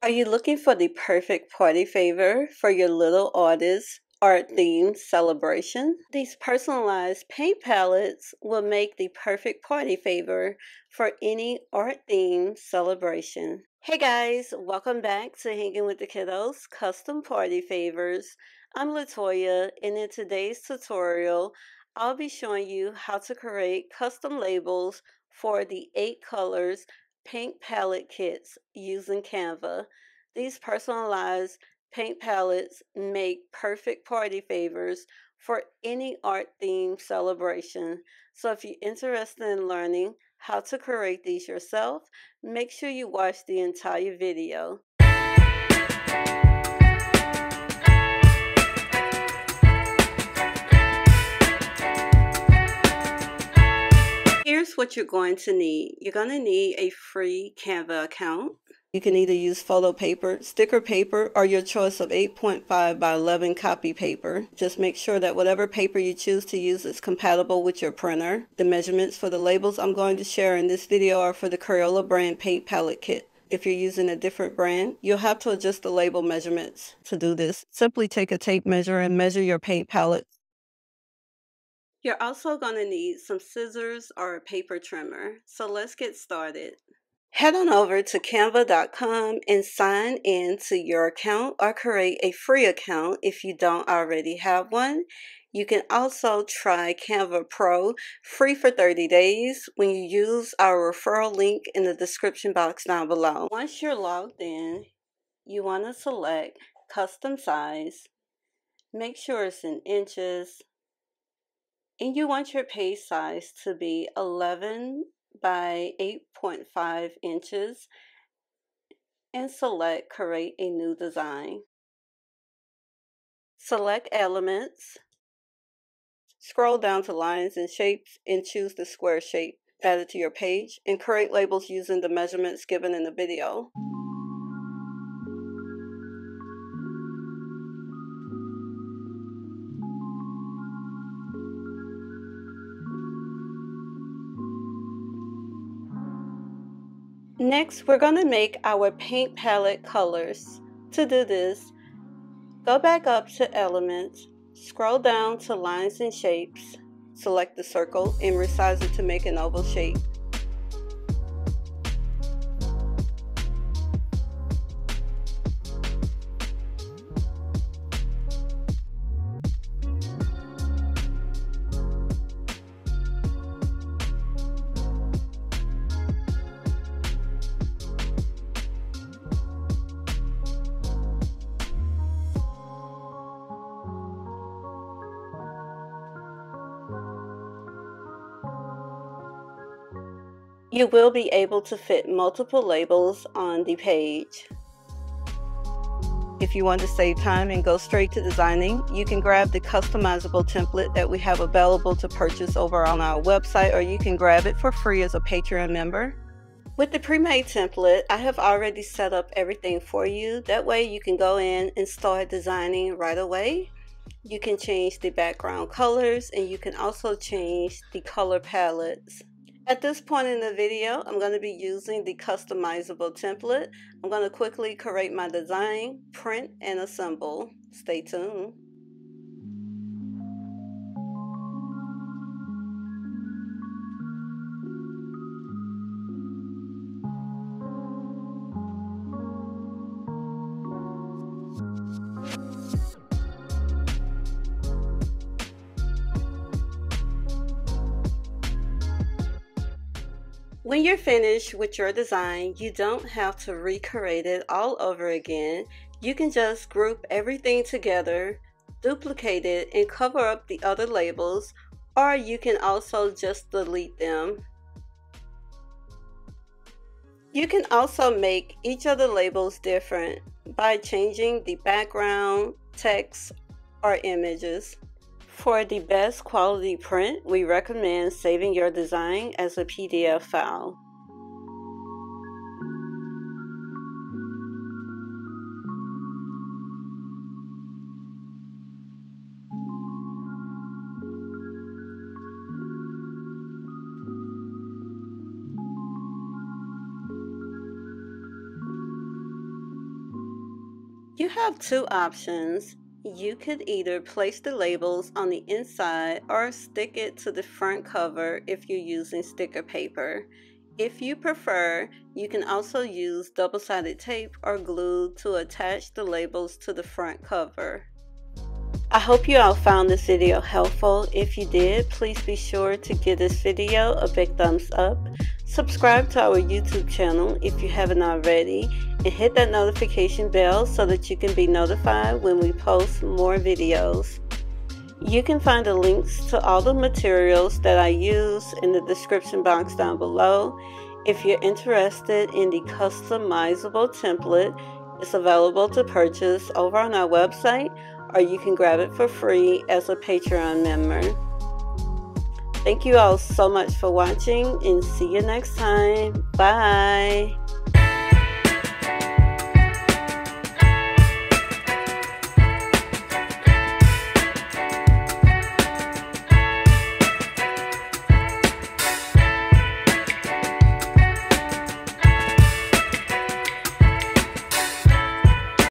Are you looking for the perfect party favor for your little artist art themed celebration? These personalized paint palettes will make the perfect party favor for any art themed celebration. Hey guys, welcome back to Hanging with the Kiddos Custom Party Favors. I'm Latoya, and in today's tutorial, I'll be showing you how to create custom labels for the 8 colors paint palette kits using Canva. These personalized paint palettes make perfect party favors for any art themed celebration. So if you're interested in learning how to create these yourself, make sure you watch the entire video. Here's what you're going to need. You're going to need a free Canva account. You can either use photo paper, sticker paper, or your choice of 8.5 by 11 copy paper. Just make sure that whatever paper you choose to use is compatible with your printer. The measurements for the labels I'm going to share in this video are for the Crayola brand paint palette kit. If you're using a different brand, you'll have to adjust the label measurements. To do this, simply take a tape measure and measure your paint palette. You're also going to need some scissors or a paper trimmer. So let's get started. Head on over to canva.com and sign in to your account or create a free account if you don't already have one. You can also try Canva Pro free for 30 days when you use our referral link in the description box down below. Once you're logged in, you want to select custom size, make sure it's in inches, and you want your page size to be 11 by 8.5 inches, and select create a new design. Select elements, scroll down to lines and shapes and choose the square shape. Add it to your page and create labels using the measurements given in the video. Next, we're going to make our paint palette colors. To do this, go back up to Elements, scroll down to Lines and Shapes, select the circle and resize it to make an oval shape. You will be able to fit multiple labels on the page. If you want to save time and go straight to designing, you can grab the customizable template that we have available to purchase over on our website, or you can grab it for free as a Patreon member. With the pre-made template, I have already set up everything for you. That way you can go in and start designing right away. You can change the background colors, and you can also change the color palettes. At this point in the video, I'm going to be using the customizable template. I'm going to quickly create my design, print, and assemble. Stay tuned. When you're finished with your design, you don't have to recreate it all over again. You can just group everything together, duplicate it, and cover up the other labels, or you can also just delete them. You can also make each of the labels different by changing the background, text, or images. For the best quality print, we recommend saving your design as a PDF file. You have two options. You could either place the labels on the inside or stick it to the front cover if you're using sticker paper. If you prefer, you can also use double-sided tape or glue to attach the labels to the front cover. I hope you all found this video helpful. If you did, please be sure to give this video a big thumbs up. Subscribe to our YouTube channel if you haven't already, and hit that notification bell so that you can be notified when we post more videos. You can find the links to all the materials that I use in the description box down below. If you're interested in the customizable template, it's available to purchase over on our website, or you can grab it for free as a Patreon member. Thank you all so much for watching, and see you next time. Bye!